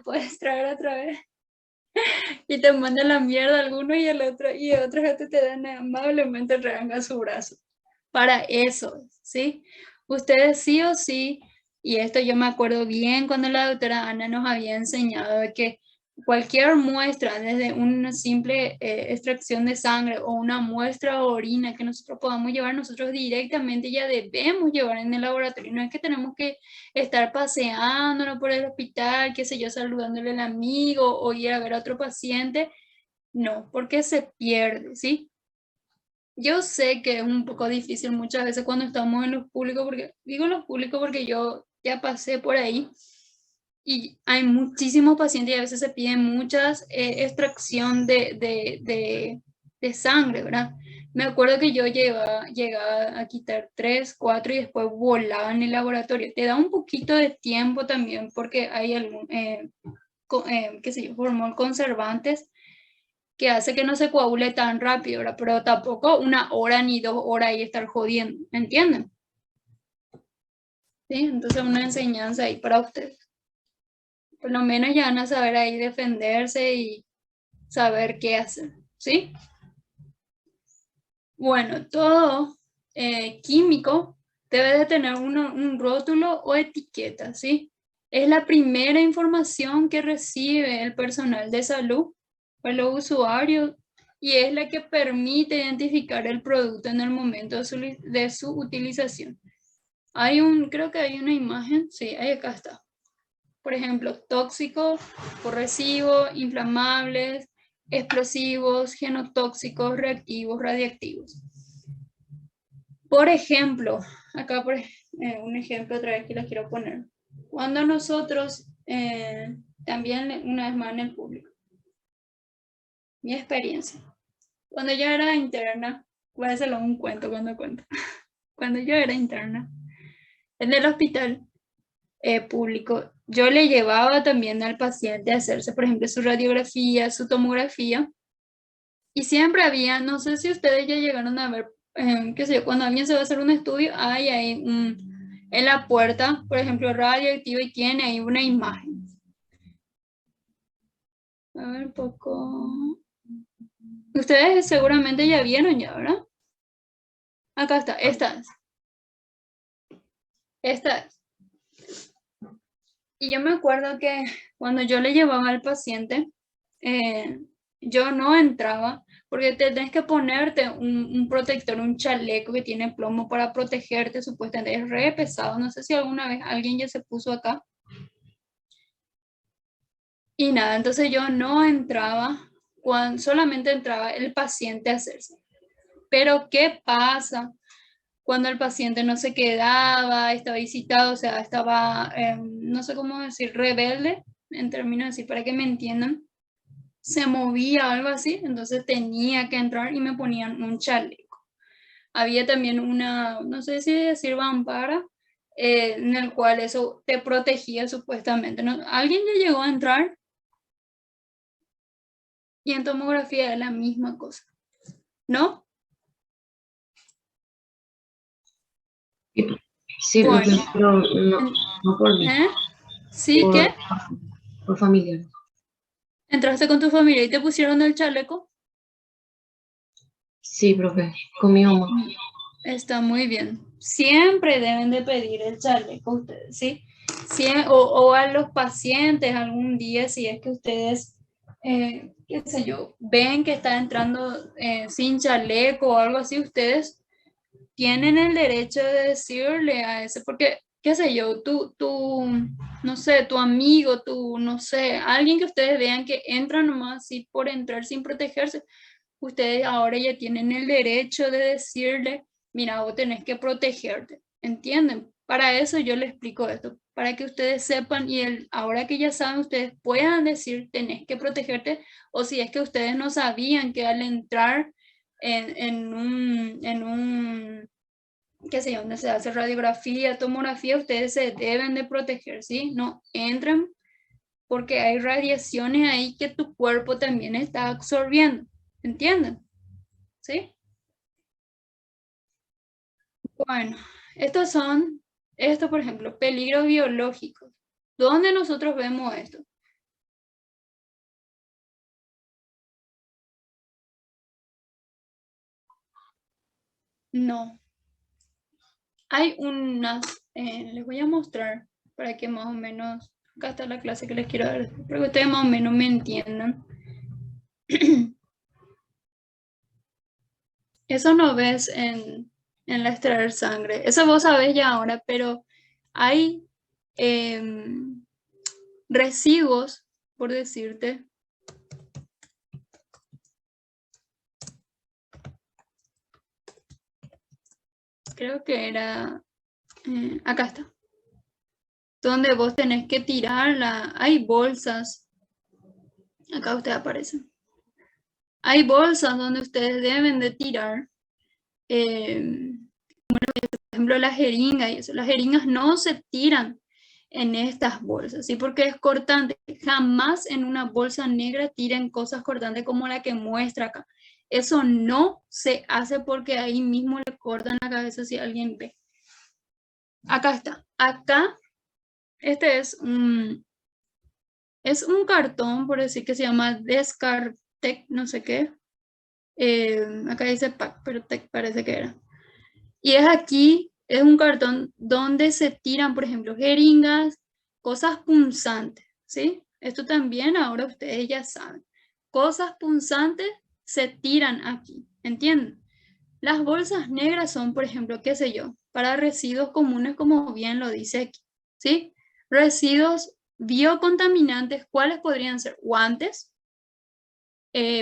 puedes traer otra vez. Y te manda la mierda alguno y el otro, y otra gente te dan amablemente reanga su brazo. Para eso, ¿sí? Ustedes sí o sí, y esto yo me acuerdo bien cuando la doctora Ana nos había enseñado de que cualquier muestra, desde una simple extracción de sangre o una muestra de orina que nosotros podamos llevar, nosotros directamente ya debemos llevar en el laboratorio. No es que tenemos que estar paseándonos por el hospital, qué sé yo, saludándole al amigo o ir a ver a otro paciente. No, porque se pierde, ¿sí? Yo sé que es un poco difícil muchas veces cuando estamos en los públicos, porque digo en los públicos porque yo ya pasé por ahí y hay muchísimos pacientes y a veces se piden muchas extracción de sangre, ¿verdad? Me acuerdo que yo llegaba a quitar 3, 4 y después volaba en el laboratorio. Te da un poquito de tiempo también porque hay algún, qué sé yo, hormonas conservantes que hace que no se coagule tan rápido, ¿verdad? Pero tampoco 1 hora ni 2 horas ahí estar jodiendo, ¿entienden? ¿Sí? Entonces una enseñanza ahí para ustedes. Por lo menos ya van a saber ahí defenderse y saber qué hacer, ¿sí? Bueno, todo químico debe de tener un rótulo o etiqueta, ¿sí? Es la primera información que recibe el personal de salud o los usuarios y es la que permite identificar el producto en el momento de su utilización. Creo que hay una imagen, sí, ahí acá está. Por ejemplo, tóxicos, corrosivos, inflamables, explosivos, genotóxicos, reactivos, radiactivos. Por ejemplo, acá un ejemplo otra vez que les quiero poner. Cuando nosotros, también una vez más en el público, mi experiencia. Cuando yo era interna, voy a hacerlo un cuento cuando cuento. Cuando yo era interna en el hospital público, yo le llevaba también al paciente a hacerse, por ejemplo, su radiografía, su tomografía, y siempre había, no sé si ustedes ya llegaron a ver, qué sé yo, cuando alguien se va a hacer un estudio, hay ahí en la puerta, por ejemplo, radioactivo y tiene ahí una imagen. A ver, un poco. Ustedes seguramente ya vieron ya, ¿verdad? Acá está, esta es. Esta es. Y yo me acuerdo que cuando yo le llevaba al paciente, yo no entraba porque tenés que ponerte un protector, un chaleco que tiene plomo para protegerte, supuestamente es re pesado. No sé si alguna vez alguien ya se puso acá. Y nada, entonces yo no entraba, solamente entraba el paciente a hacerse. Pero ¿qué pasa cuando el paciente no se quedaba, estaba visitado, o sea, estaba, no sé cómo decir, rebelde, en términos así, para que me entiendan? Se movía algo así, entonces tenía que entrar y me ponían un chaleco. Había también una, no sé si decir vampara, en el cual eso te protegía supuestamente, ¿no? Alguien ya llegó a entrar y en tomografía es la misma cosa, ¿no? Sí, profe, Bueno, pero no, no por mí, ¿eh? ¿Sí por, que por familiares. entraste con tu familia y te pusieron el chaleco? Sí, profe, con mi mamá. Está muy bien. Siempre deben de pedir el chaleco ustedes, ¿sí? O a los pacientes algún día, si es que ustedes, qué sé yo, ven que está entrando sin chaleco o algo así, ustedes tienen el derecho de decirle a ese, porque, qué sé yo, no sé, tu amigo, no sé, alguien que ustedes vean que entra nomás así por entrar sin protegerse, ustedes ahora ya tienen el derecho de decirle, mira, vos tenés que protegerte, ¿entienden? Para eso yo les explico esto, para que ustedes sepan y ahora que ya saben, ustedes puedan decir, tenés que protegerte, o si es que ustedes no sabían que al entrar en un, qué sé yo, donde se hace radiografía, tomografía, ustedes se deben de proteger, ¿sí? No entren porque hay radiaciones ahí que tu cuerpo también está absorbiendo, ¿entienden? ¿Sí? Bueno, esto por ejemplo, peligros biológicos. ¿Dónde nosotros vemos esto? No. Hay unas, les voy a mostrar para que más o menos, acá está la clase que les quiero dar, para que ustedes más o menos me entiendan. Eso no ves en la extraer sangre, eso vos sabés ya ahora, pero hay residuos, por decirte. Creo que era, acá está, donde vos tenés que tirarla. Hay bolsas, acá ustedes aparecen. Hay bolsas donde ustedes deben de tirar, por ejemplo, la jeringa y eso. Las jeringas no se tiran en estas bolsas, ¿sí? Porque es cortante. Jamás en una bolsa negra tiren cosas cortantes como la que muestra acá. Eso no se hace porque ahí mismo le cortan la cabeza si alguien ve. Acá está. Acá, este es un cartón, por decir que se llama Descartec, no sé qué. Acá dice PAC, pero Tec parece que era. Y es aquí, es un cartón donde se tiran, por ejemplo, jeringas, cosas punzantes, ¿sí? Esto también ahora ustedes ya saben. Cosas punzantes se tiran aquí, ¿entienden? Las bolsas negras son, por ejemplo, qué sé yo, para residuos comunes, como bien lo dice aquí, ¿sí? Residuos biocontaminantes, ¿cuáles podrían ser? Guantes,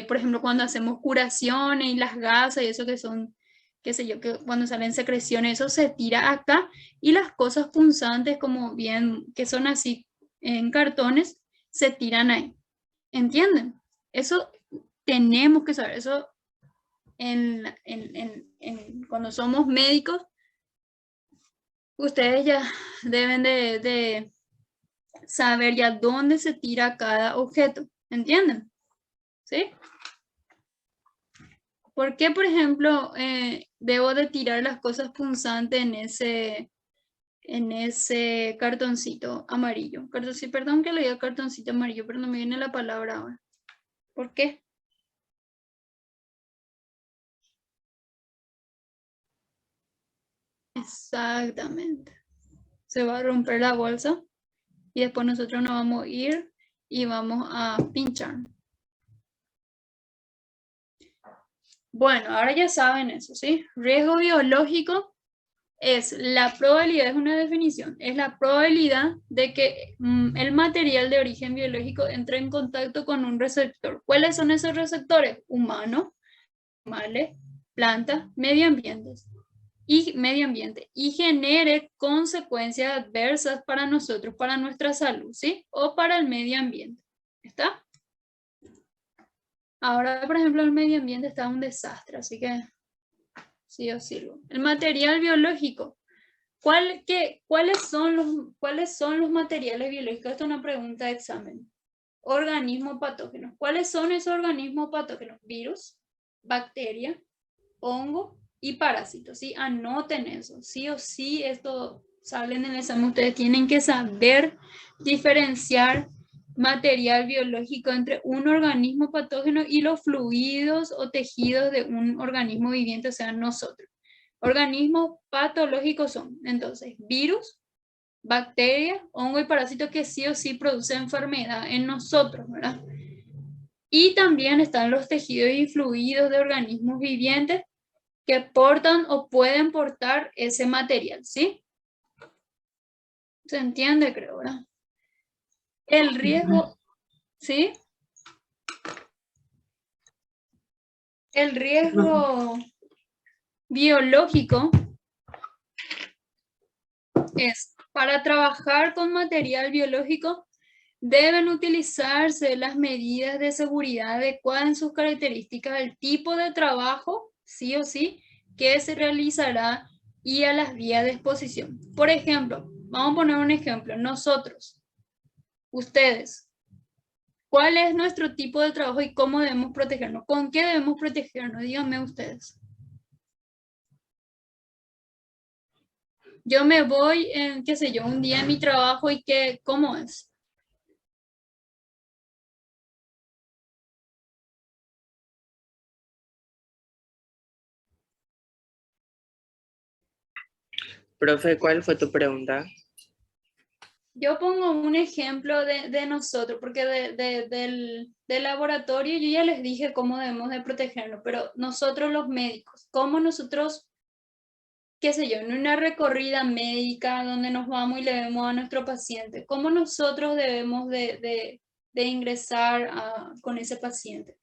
por ejemplo, cuando hacemos curaciones y las gasas y eso que son, qué sé yo, que cuando salen secreciones, eso se tira acá y las cosas punzantes como bien, que son así en cartones, se tiran ahí. ¿Entienden? Eso tenemos que saber, eso cuando somos médicos, ustedes ya deben de saber ya dónde se tira cada objeto, ¿entienden? ¿Sí? ¿Por qué, por ejemplo, debo de tirar las cosas punzantes en ese cartoncito amarillo? Cartoncito, perdón que le diga cartoncito amarillo, pero no me viene la palabra ahora. ¿Por qué? Exactamente. Se va a romper la bolsa y después nosotros nos vamos a ir y vamos a pinchar. Bueno, ahora ya saben eso, ¿sí? Riesgo biológico es la probabilidad, es una definición, es la probabilidad de que el material de origen biológico entre en contacto con un receptor. ¿Cuáles son esos receptores? Humanos, animales, plantas, medio ambiente y genere consecuencias adversas para nosotros, para nuestra salud, ¿sí? O para el medio ambiente. ¿Está? Ahora, por ejemplo, el medio ambiente está un desastre, así que sí os sirvo. El material biológico. ¿Cuáles son los materiales biológicos? Esta es una pregunta de examen. Organismos patógenos. ¿Cuáles son esos organismos patógenos? Virus, bacteria, hongo y parásitos. ¿Sí? Anoten eso. Sí o sí, esto salen en el examen. Ustedes tienen que saber diferenciar material biológico entre un organismo patógeno y los fluidos o tejidos de un organismo viviente, o sea, nosotros. Organismos patológicos son, entonces, virus, bacterias, hongo y parásitos que sí o sí producen enfermedad en nosotros, ¿verdad? Y también están los tejidos y fluidos de organismos vivientes que portan o pueden portar ese material, ¿sí? ¿Se entiende, creo, verdad? El riesgo, ¿sí? El riesgo biológico es para trabajar con material biológico deben utilizarse las medidas de seguridad adecuadas en sus características, el tipo de trabajo, sí o sí, que se realizará y a las vías de exposición. Por ejemplo, vamos a poner un ejemplo, nosotros, ustedes, ¿cuál es nuestro tipo de trabajo y cómo debemos protegernos? ¿Con qué debemos protegernos? Díganme ustedes. Yo me voy en, qué sé yo, un día en mi trabajo y qué, ¿cómo es? Profe, ¿cuál fue tu pregunta? Yo pongo un ejemplo de nosotros, porque del laboratorio yo ya les dije cómo debemos de protegernos, pero nosotros los médicos, cómo nosotros, qué sé yo, en una recorrida médica donde nos vamos y le vemos a nuestro paciente, cómo nosotros debemos de ingresar con ese paciente,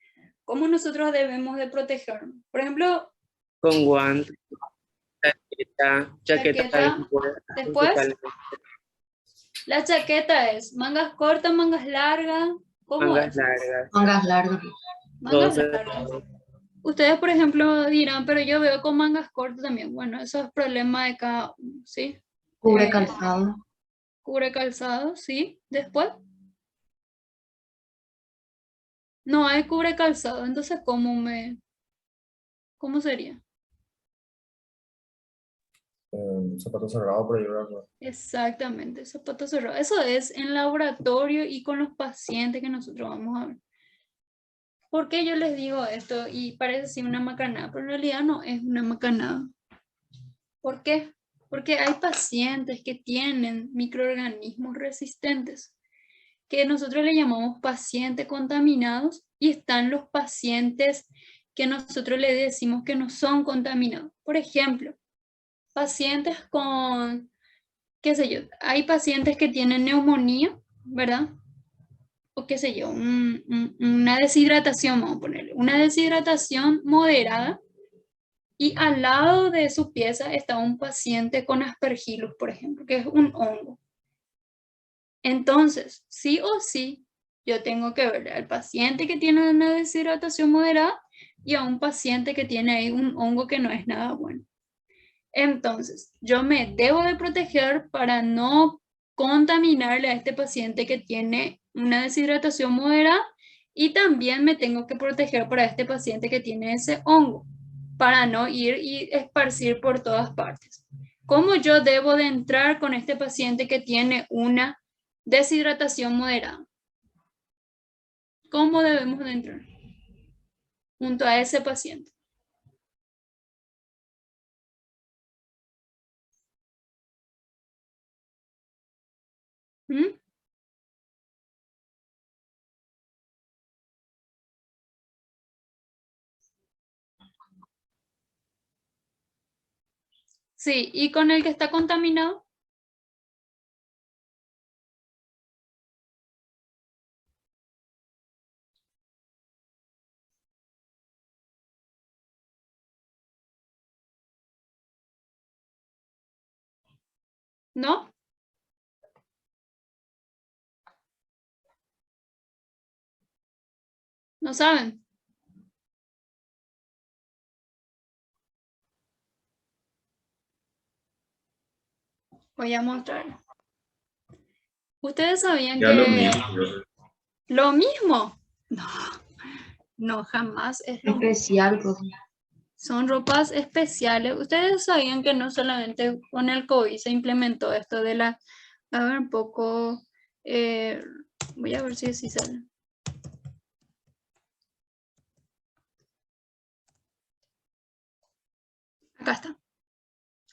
cómo nosotros debemos de protegernos. Por ejemplo, Con guantes, chaqueta chaqueta, bien puesta, después, principalmente, la chaqueta es mangas cortas, mangas largas, ¿cómo mangas es? largas, Mangas largas. Mangas 12 largas. Ustedes, por ejemplo, dirán, pero yo veo con mangas cortas también. Bueno, eso es problema de cada uno, ¿sí? Cubre calzado. Cubre calzado, ¿sí? Después, no hay cubre calzado, entonces, ¿cómo sería? Zapato cerrado por ahí, ¿verdad? Exactamente, zapato cerrado. Eso es en laboratorio y con los pacientes que nosotros vamos a ver. ¿Por qué yo les digo esto? Y parece así una macanada, pero en realidad no es una macanada. ¿Por qué? Porque hay pacientes que tienen microorganismos resistentes, que nosotros le llamamos pacientes contaminados, y están los pacientes que nosotros le decimos que no son contaminados. Por ejemplo, pacientes con, qué sé yo, hay pacientes que tienen neumonía, ¿verdad? O qué sé yo, una deshidratación, vamos a ponerle, una deshidratación moderada, y al lado de su pieza está un paciente con aspergillus, por ejemplo, que es un hongo. Entonces, sí o sí, yo tengo que ver al paciente que tiene una deshidratación moderada y a un paciente que tiene ahí un hongo que no es nada bueno. Entonces, yo me debo de proteger para no contaminarle a este paciente que tiene una deshidratación moderada, y también me tengo que proteger para este paciente que tiene ese hongo, para no ir y esparcir por todas partes. ¿Cómo yo debo de entrar con este paciente que tiene una deshidratación moderada? ¿Cómo debemos de entrar junto a ese paciente? ¿Mm? Sí, y con el que está contaminado. ¿No? ¿No saben? Voy a mostrar. ¿Ustedes sabían Ya lo que mismo, profe. lo mismo? No, no, jamás es lo mismo. Especial, profe. Son ropas especiales. ¿Ustedes sabían que no solamente con el COVID se implementó esto de la... A ver un poco... voy a ver si así sale. Acá está.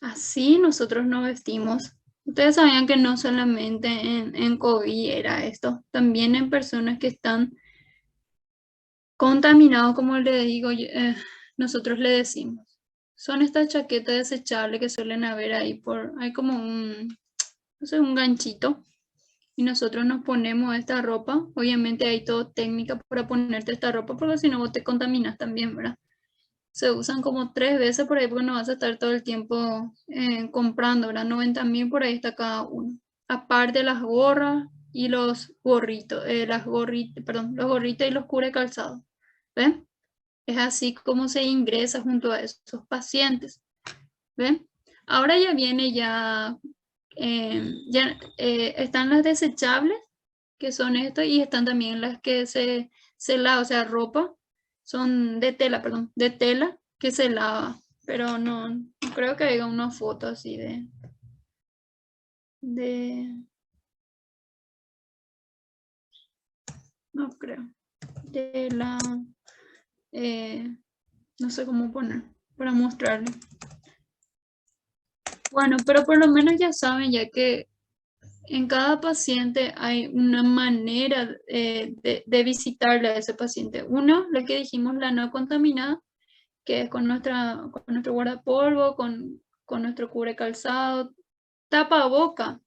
Así nosotros nos vestimos. Ustedes sabían que no solamente en COVID era esto, también en personas que están contaminados, como le digo, nosotros le decimos. Son estas chaquetas desechables que suelen haber ahí hay como no sé, un ganchito, y nosotros nos ponemos esta ropa. Obviamente hay todo técnica para ponerte esta ropa, porque si no vos te contaminas también, ¿verdad? Se usan como 3 veces por ahí, porque no vas a estar todo el tiempo comprando, ¿verdad? 90.000 por ahí está cada uno. Aparte las gorras y los gorritos, los gorritos y los cubre calzados. ¿Ven? Es así como se ingresa junto a esos pacientes. ¿Ven? Ahora ya viene están las desechables, que son esto, y están también las que se lava, o sea, ropa, son de tela, perdón, de tela que se lava, pero no creo que haya una foto así de, no creo, de la, no sé cómo poner, para mostrarle. Bueno, pero por lo menos ya saben, ya que en cada paciente hay una manera de visitarle a ese paciente. Uno, lo que dijimos, la no contaminada, que es con nuestro guardapolvo, con nuestro cubre calzado, tapaboca.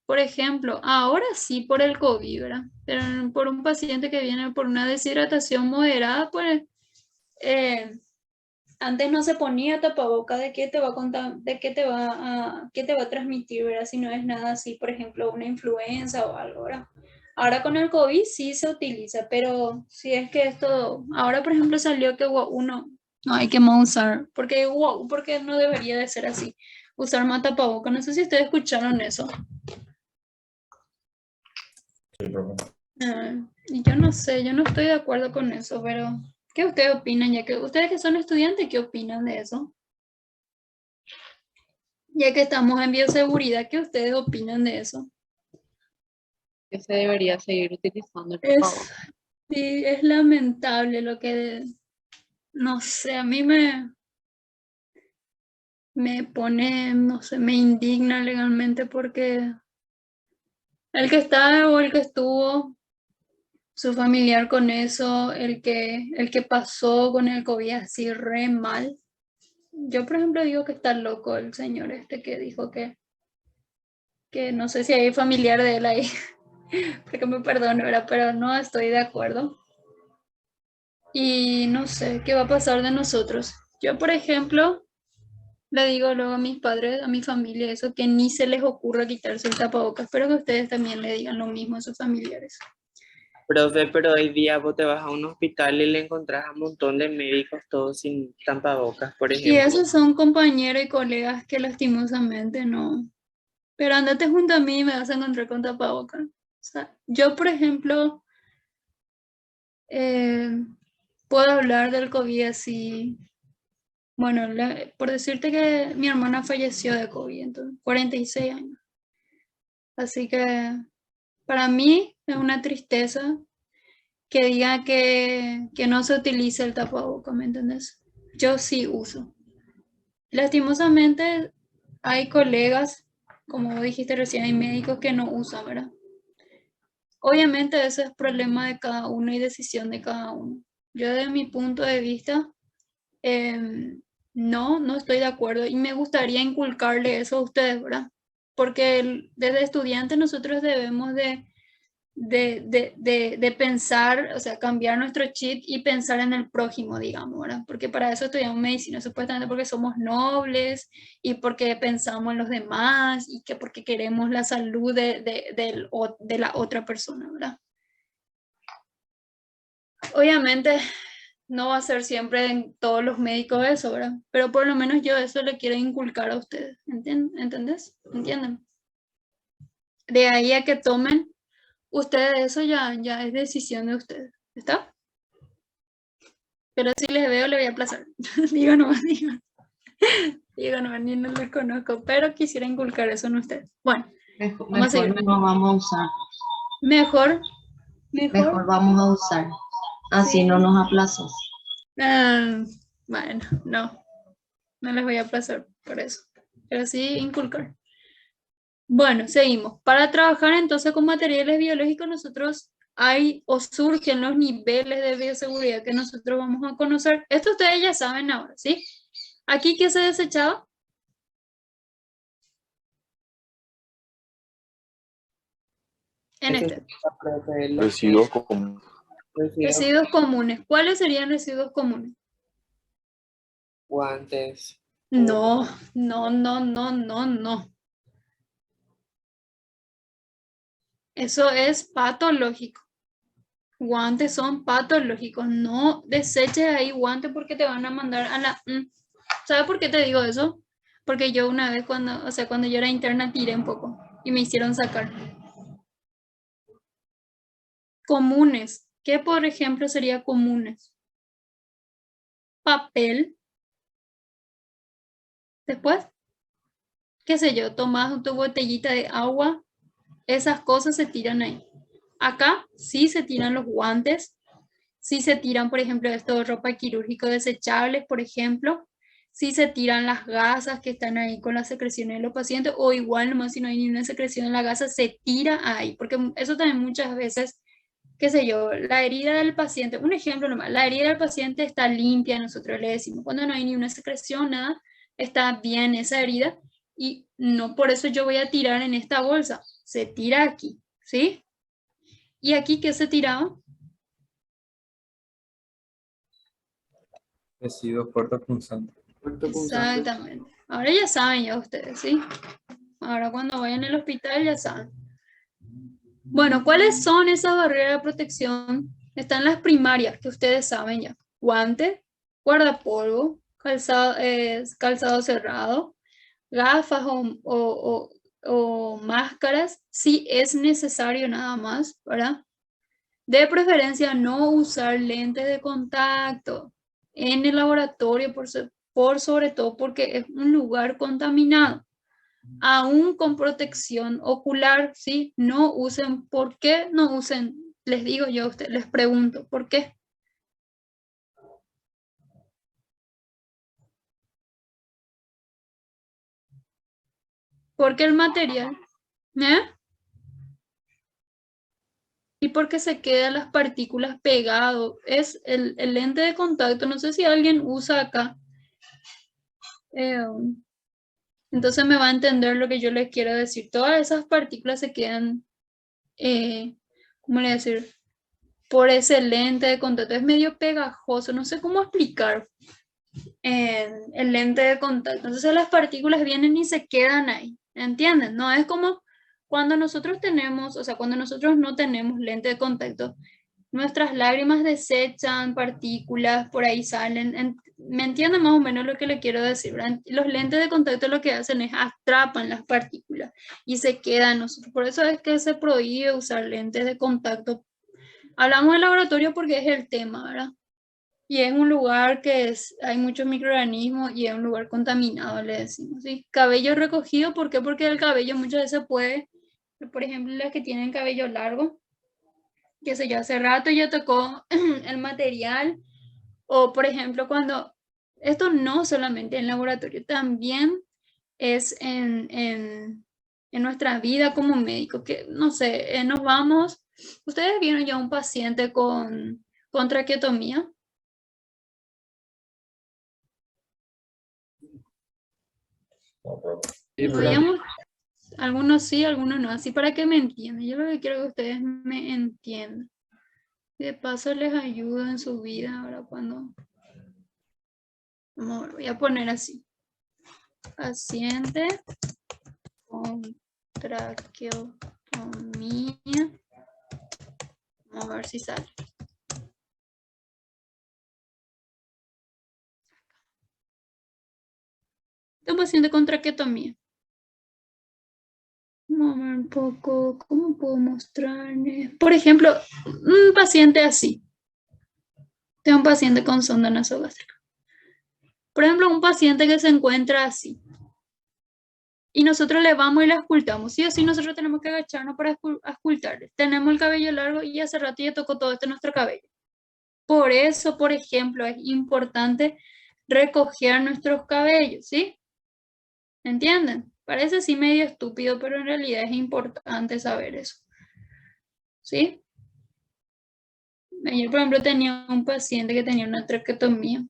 Por ejemplo, ahora sí por el COVID, ¿verdad? Pero por un paciente que viene por una deshidratación moderada, pues eh, antes no se ponía tapaboca de qué te va a contar, de qué te va a transmitir, ¿verdad? Si no es nada así, por ejemplo, una influenza o algo, ¿verdad? Ahora con el COVID sí se utiliza, pero si es que esto, ahora por ejemplo salió que uno no hay que más usar, porque porque no debería de ser así, usar más tapaboca. No sé si ustedes escucharon eso. Sí, profe. Y yo no sé, yo no estoy de acuerdo con eso, pero ¿qué ustedes opinan? Ya que ustedes que son estudiantes, ¿qué opinan de eso? Ya que estamos en bioseguridad, ¿qué ustedes opinan de eso? Que se debería seguir utilizando el Es, tapabocas. sí, es lamentable lo que, no sé, a mí me pone, no sé, me indigna legalmente porque el que está o el que estuvo, su familiar con eso, el que pasó con el COVID así re mal. Yo, por ejemplo, digo que está loco el señor este que dijo que no sé si hay familiar de él ahí, porque me perdone, ¿verdad? Pero no estoy de acuerdo. Y no sé qué va a pasar de nosotros. Yo, por ejemplo, le digo luego a mis padres, a mi familia, eso, que ni se les ocurra quitarse el tapabocas. Espero que ustedes también le digan lo mismo a sus familiares. Profe, pero hoy día vos te vas a un hospital y le encontrás a un montón de médicos todos sin tapabocas, por Y ejemplo. esos son compañeros y colegas que lastimosamente no. Pero andate junto a mí y me vas a encontrar con tapabocas. O sea, yo, por ejemplo, eh, puedo hablar del COVID así. Bueno, por decirte que mi hermana falleció de COVID, entonces, 46 años. Así que para mí es una tristeza que diga que no se utilice el tapabocas, ¿me entendés? Yo sí uso. Lastimosamente hay colegas, como dijiste recién, hay médicos que no usan, ¿verdad? Obviamente eso es problema de cada uno y decisión de cada uno. Yo desde mi punto de vista, em, no estoy de acuerdo y me gustaría inculcarle eso a ustedes, ¿verdad? Porque desde estudiantes nosotros debemos de pensar, o sea, cambiar nuestro chip y pensar en el prójimo, digamos, ¿verdad? Porque para eso estudiamos medicina, supuestamente porque somos nobles y porque pensamos en los demás y que porque queremos la salud de la otra persona, ¿verdad? Obviamente no va a ser siempre en todos los médicos eso, ¿verdad? Pero por lo menos yo eso le quiero inculcar a ustedes, ¿entendés? ¿Entienden? De ahí a que tomen ustedes, eso ya es decisión de ustedes, ¿está? Pero si les veo, le voy a aplazar. Digo no, digo no, ni no les conozco, pero quisiera inculcar eso en ustedes. Bueno, Mejor, vamos a seguir. mejor no vamos a usar. Mejor, Mejor vamos a usar. Así sí. no nos aplazas. Ah, bueno, no les voy a aplazar por eso, pero sí inculcar. Bueno, seguimos. Para trabajar entonces con materiales biológicos, nosotros hay o surgen los niveles de bioseguridad que nosotros vamos a conocer. Esto ustedes ya saben ahora, ¿sí? Aquí, ¿qué se desechaba? En Ese este. es la profe de los Residuos comunes. residuos, Residuos comunes. ¿Cuáles serían residuos comunes? guantes. No, no. Eso es patológico. Guantes son patológicos. No deseches ahí guantes porque te van a mandar a la... ¿Sabes por qué te digo eso? Porque yo una vez cuando, o sea, cuando yo era interna tiré un poco y me hicieron sacar. Comunes. ¿Qué por ejemplo sería comunes? Papel. Después, qué sé yo, tomas tu botellita de agua. Esas cosas se tiran ahí. Acá sí se tiran los guantes. Sí se tiran, por ejemplo, esto de ropa quirúrgica desechables, por ejemplo. si se tiran las gasas que están ahí con las secreciones de los pacientes, o igual nomás si no hay ni una secreción en la gasa, se tira ahí, porque eso también muchas veces, qué sé yo, la herida del paciente, un ejemplo nomás, la herida del paciente está limpia, nosotros le decimos, cuando no hay ni una secreción, nada, está bien esa herida, y no por eso yo voy a tirar en esta bolsa, se tira aquí, ¿sí? ¿Y aquí qué se tiraba? Tejido puerto punzante. Puerto punzante. Exactamente. Ahora ya saben ya ustedes, ¿sí? Ahora cuando vayan al hospital ya saben. Bueno, ¿cuáles son esas barreras de protección? Están las primarias, que ustedes saben ya. Guante, guardapolvo, calzado cerrado, gafas o máscaras, si es necesario nada más, ¿verdad? De preferencia no usar lentes de contacto en el laboratorio por sobre todo porque es un lugar contaminado. Aún con protección ocular, ¿sí? No usen, ¿por qué no usen? Les digo yo a ustedes, les pregunto, ¿por qué? Porque el material, ¿eh? Y porque se quedan las partículas pegado. Es el lente de contacto, no sé si alguien usa acá. Entonces me va a entender lo que yo les quiero decir. Todas esas partículas se quedan, ¿cómo le voy a decir? Por ese lente de contacto. Es medio pegajoso, no sé cómo explicar el lente de contacto. Entonces las partículas vienen y se quedan ahí, ¿entienden? No es como cuando nosotros tenemos, o sea, cuando nosotros no tenemos lente de contacto, nuestras lágrimas desechan partículas, por ahí salen. ¿Me entienden más o menos lo que le quiero decir? ¿Verdad? Los lentes de contacto lo que hacen es atrapan las partículas y se quedan nosotros. Por eso es que se prohíbe usar lentes de contacto. Hablamos del laboratorio porque es el tema, ¿verdad? Y es un lugar que hay muchos microorganismos y es un lugar contaminado, le decimos, ¿sí? Cabello recogido, ¿por qué? Porque el cabello muchas veces puede, por ejemplo, las que tienen cabello largo, qué sé yo, hace rato ya tocó el material, o por ejemplo, cuando, esto no solamente en laboratorio, también es en nuestra vida como médico, que no sé, nos vamos, ustedes vieron ya un paciente con traqueotomía. No, pero Sí, pero Podríamos, algunos sí, algunos no, así para que me entiendan. Yo lo que quiero que ustedes me entiendan. Y de paso les ayudo en su vida ahora cuando... Vamos a ver, voy a poner así. Paciente con traqueotomía. Vamos a ver si sale. Un paciente con traqueotomía. Vamos a ver un poco, ¿cómo puedo mostrarles? Por ejemplo, un paciente así. Tengo un paciente con sonda nasogástrica. Por ejemplo, un paciente que se encuentra así. Y nosotros le vamos y le auscultamos. Sí o sí, nosotros tenemos que agacharnos para auscultarle. Tenemos el cabello largo y hace rato ya tocó todo esto en nuestro cabello. Por eso, por ejemplo, es importante recoger nuestros cabellos, ¿sí? ¿Entienden? Parece así medio estúpido, pero en realidad es importante saber eso. ¿Sí? Ayer, por ejemplo, tenía un paciente que tenía una traqueotomía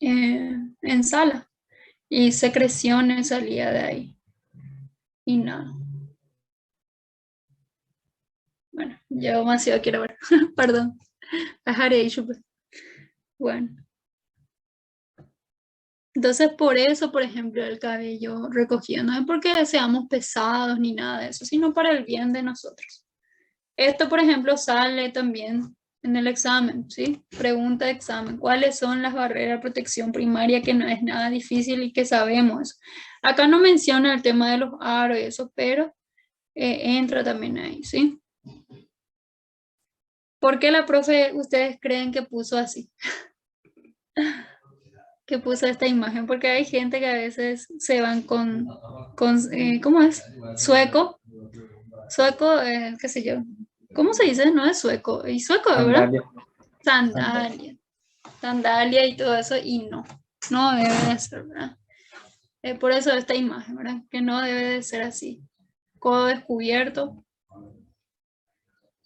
en sala y secreciones salía de ahí. Y nada. Bueno, ya demasiado quiero ver. Perdón. Dejaré ahí, pues. Bueno. Entonces, por eso, por ejemplo, el cabello recogido, no es porque seamos pesados ni nada de eso, sino para el bien de nosotros. Esto, por ejemplo, sale también en el examen, ¿sí? Pregunta de examen. ¿Cuáles son las barreras de protección primaria que no es nada difícil y que sabemos? Acá no menciona el tema de los aros y eso, pero entra también ahí, ¿sí? ¿Por qué la profe ustedes creen que puso así? Que puso esta imagen, porque hay gente que a veces se van con ¿cómo es? Sueco, qué sé yo, ¿cómo se dice? No es sueco, y sueco, ¿verdad? sandalia. Sandalia y todo eso, y no. No debe de ser, ¿verdad? Por eso esta imagen, ¿verdad? Que no debe de ser así. Codo descubierto.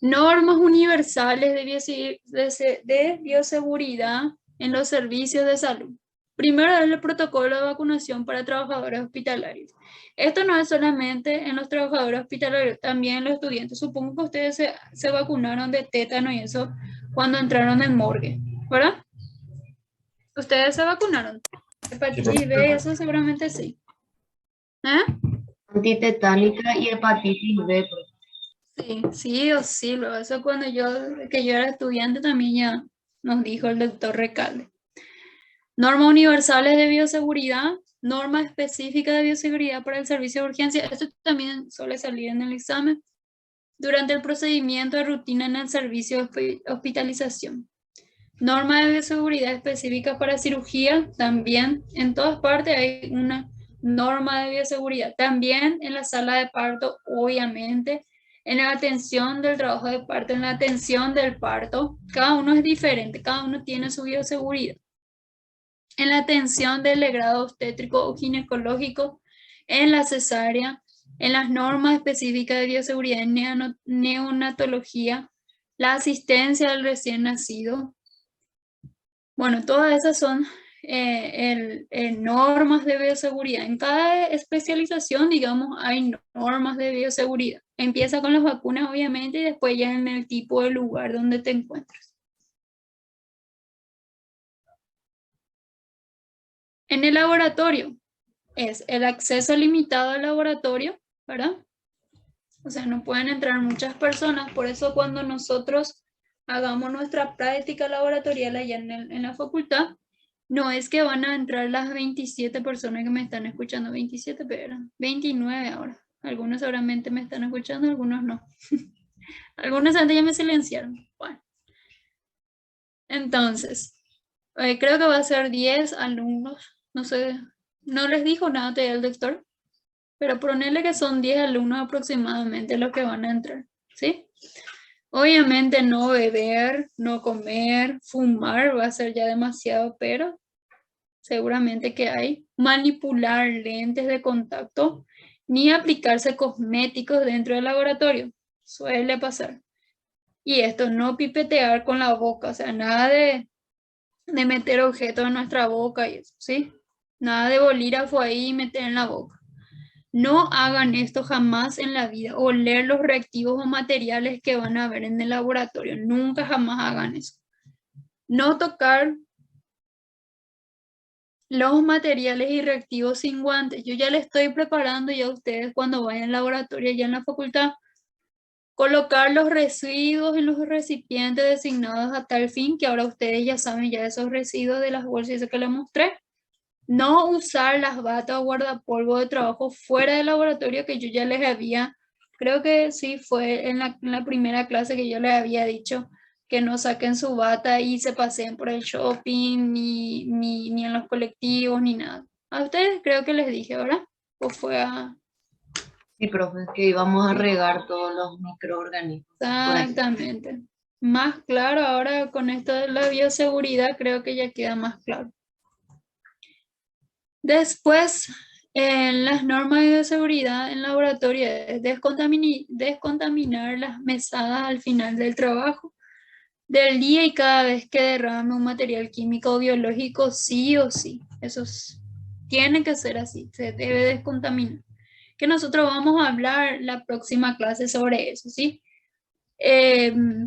Normas universales de bioseguridad en los servicios de salud. Primero es el protocolo de vacunación para trabajadores hospitalarios. Esto no es solamente en los trabajadores hospitalarios, también en los estudiantes. Supongo que ustedes se vacunaron de tétano y eso cuando entraron en morgue, ¿verdad? Ustedes se vacunaron. Hepatitis B, eso seguramente sí. ¿Eh? Antitetánica y hepatitis B. Sí, sí o sí, eso cuando que yo era estudiante también ya nos dijo el doctor Recalde. Normas universales de bioseguridad, norma específica de bioseguridad para el servicio de urgencia, esto también suele salir en el examen, durante el procedimiento de rutina en el servicio de hospitalización. Norma de bioseguridad específica para cirugía, también en todas partes hay una norma de bioseguridad, también en la sala de parto, obviamente, en la atención del trabajo de parto, en la atención del parto, cada uno es diferente, cada uno tiene su bioseguridad. En la atención del legrado obstétrico o ginecológico, en la cesárea, en las normas específicas de bioseguridad en neonatología, la asistencia del recién nacido. Bueno, todas esas son normas de bioseguridad. En cada especialización, digamos, hay normas de bioseguridad. Empieza con las vacunas, obviamente, y después ya en el tipo de lugar donde te encuentras. En el laboratorio es el acceso limitado al laboratorio, ¿verdad? O sea, no pueden entrar muchas personas, por eso cuando nosotros hagamos nuestra práctica laboratorial allá en la facultad, no es que van a entrar las 27 personas que me están escuchando, 27, pero 29 ahora. Algunos seguramente me están escuchando, algunos no. Algunos antes ya me silenciaron. Bueno. Entonces, creo que va a ser 10 alumnos, no sé, no les dijo nada todavía el doctor, pero ponerle que son 10 alumnos aproximadamente los que van a entrar, ¿sí? Obviamente no beber, no comer, fumar va a ser ya demasiado, pero seguramente que hay. Manipular lentes de contacto, ni aplicarse cosméticos dentro del laboratorio, suele pasar. Y esto, no pipetear con la boca, o sea, nada de meter objetos en nuestra boca y eso, ¿sí? Nada de bolígrafo ahí y meter en la boca. No hagan esto jamás en la vida, oler los reactivos o materiales que van a ver en el laboratorio. Nunca jamás hagan eso. No tocar los materiales y reactivos sin guantes. Yo ya le estoy preparando ya a ustedes cuando vayan al laboratorio ya en la facultad. Colocar los residuos en los recipientes designados a tal fin, que ahora ustedes ya saben ya esos residuos de las bolsas que les mostré. No usar las batas o guardapolvo de trabajo fuera del laboratorio, que yo ya les había, creo que sí, fue en la primera clase que yo les había dicho que no saquen su bata y se paseen por el shopping, ni en los colectivos, ni nada. A ustedes creo que les dije, ¿verdad? O fue a... Sí, profe, que íbamos a regar todos los microorganismos. Exactamente. Más claro, ahora con esto de la bioseguridad creo que ya queda más claro. Después, en las normas de bioseguridad en laboratorio es descontaminar las mesadas al final del trabajo del día y cada vez que derrame un material químico o biológico, sí o sí. Eso tiene que ser así, se debe descontaminar. Que nosotros vamos a hablar la próxima clase sobre eso, ¿sí?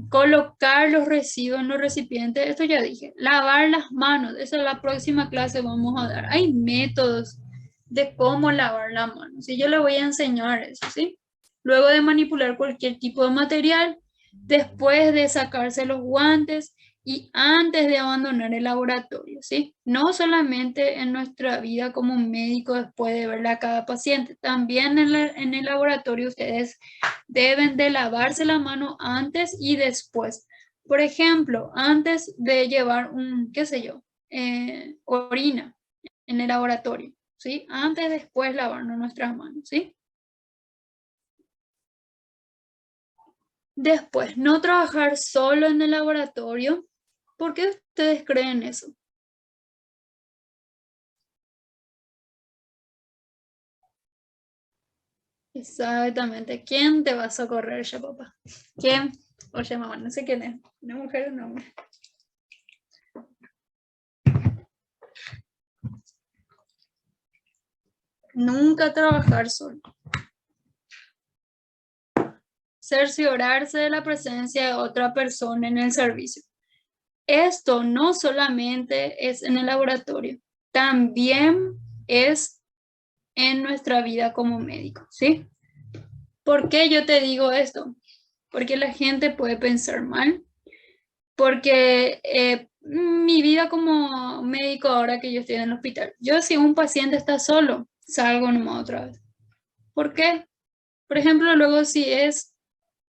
Colocar los residuos en los recipientes, esto ya dije. Lavar las manos, esa es la próxima clase vamos a dar. Hay métodos de cómo lavar la mano, ¿sí? Yo le voy a enseñar eso, ¿sí? Luego de manipular cualquier tipo de material, después de sacarse los guantes y antes de abandonar el laboratorio, ¿sí? No solamente en nuestra vida como médico después de ver a cada paciente, también en el laboratorio ustedes deben de lavarse la mano antes y después. Por ejemplo, antes de llevar qué sé yo, orina en el laboratorio, ¿sí? Antes, después lavarnos nuestras manos, ¿sí? Después, no trabajar solo en el laboratorio. ¿Por qué ustedes creen eso? Exactamente. ¿Quién te va a socorrer ya, papá? ¿Quién? Oye, mamá, no sé quién es. ¿Una mujer o un hombre? Nunca trabajar solo. Cerciorarse de la presencia de otra persona en el servicio. Esto no solamente es en el laboratorio, también es en nuestra vida como médico, ¿sí? ¿Por qué yo te digo esto? Porque la gente puede pensar mal, porque mi vida como médico ahora que yo estoy en el hospital, yo si un paciente está solo, salgo nomás otra vez. ¿Por qué? Por ejemplo, luego si es,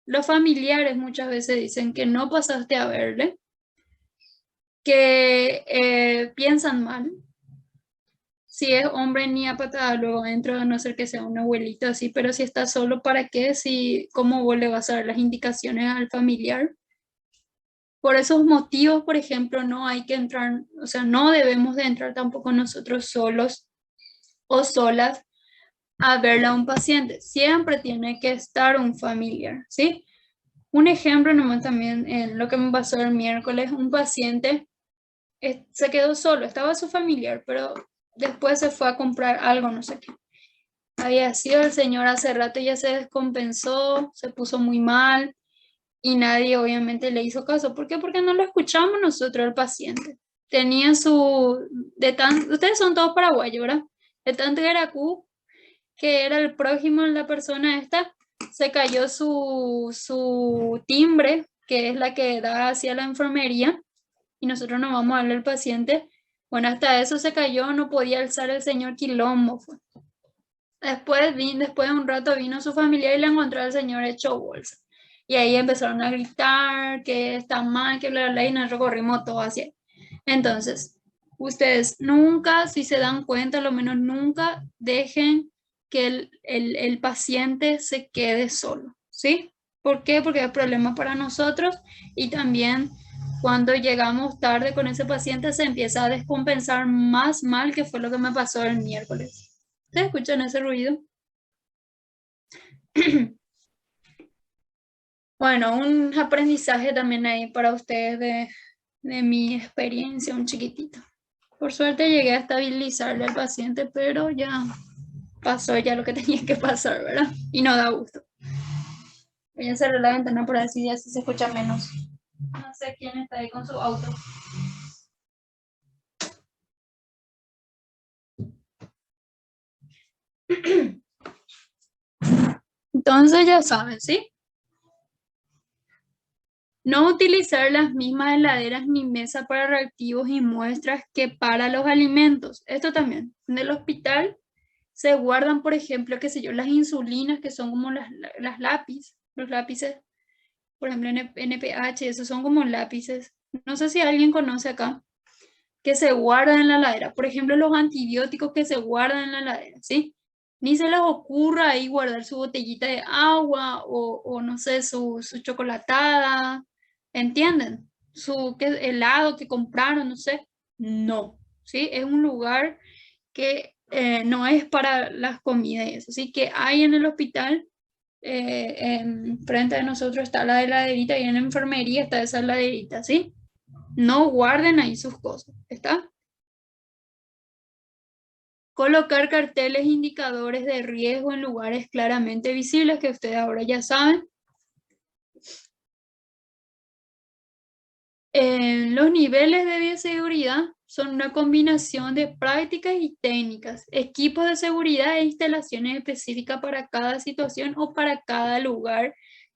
los familiares muchas veces dicen que no pasaste a verle, que piensan mal. Si es hombre ni a patada, luego entro, a no ser que sea un abuelito así, pero si está solo, ¿para qué? Si, ¿cómo vos le vas a dar las indicaciones al familiar? Por esos motivos, por ejemplo, no hay que entrar, o sea, no debemos de entrar tampoco nosotros solos o solas a verle a un paciente. Siempre tiene que estar un familiar, ¿sí? Un ejemplo nomás también en lo que me pasó el miércoles, un paciente se quedó solo, estaba su familiar, pero después se fue a comprar algo, no sé qué. Había sido el señor hace rato, ya se descompensó, se puso muy mal y nadie obviamente le hizo caso. ¿Por qué? Porque no lo escuchamos nosotros al paciente. Tenía ustedes son todos paraguayos, ¿verdad? De tanto que era que era el prójimo de la persona esta, se cayó su timbre, que es la que da hacia la enfermería, y nosotros nos vamos a darle al paciente. Bueno, hasta eso se cayó, no podía alzar el señor quilombo. Después de un rato vino su familia y le encontró al señor hecho bolsa. Y ahí empezaron a gritar que está mal, que bla, bla, bla, y nos recorrimos todo hacia ahí. Entonces, ustedes nunca, si se dan cuenta, lo menos nunca dejen que el paciente se quede solo, ¿sí? ¿Por qué? Porque es problema para nosotros y también cuando llegamos tarde con ese paciente se empieza a descompensar más mal, que fue lo que me pasó el miércoles. ¿Ustedes escuchan ese ruido? Bueno, un aprendizaje también ahí para ustedes de mi experiencia, un chiquitito. Por suerte llegué a estabilizarle al paciente, pero ya pasó ya lo que tenía que pasar, ¿verdad? Y no da gusto. Voy a cerrar la ventana por así se escucha menos. No sé quién está ahí con su auto. Entonces ya saben, ¿sí? No utilizar las mismas heladeras ni mesa para reactivos y muestras que para los alimentos. Esto también. En el hospital se guardan, por ejemplo, qué sé yo, las insulinas, que son como los lápices, por ejemplo, NPH, esos son como lápices. No sé si alguien conoce acá, que se guardan en la heladera. Por ejemplo, los antibióticos que se guardan en la heladera, ¿sí? Ni se les ocurra ahí guardar su botellita de agua o no sé, su chocolatada, ¿entienden? Helado que compraron, no sé. No, ¿sí? Es un lugar que no es para las comidas y eso. Así que hay en el hospital, frente de nosotros está la heladerita y en la enfermería está esa heladerita, ¿sí? No guarden ahí sus cosas, ¿está? Colocar carteles indicadores de riesgo en lugares claramente visibles, que ustedes ahora ya saben. Los niveles de bioseguridad son una combinación de prácticas y técnicas, equipos de seguridad e instalaciones específicas para cada situación o para cada lugar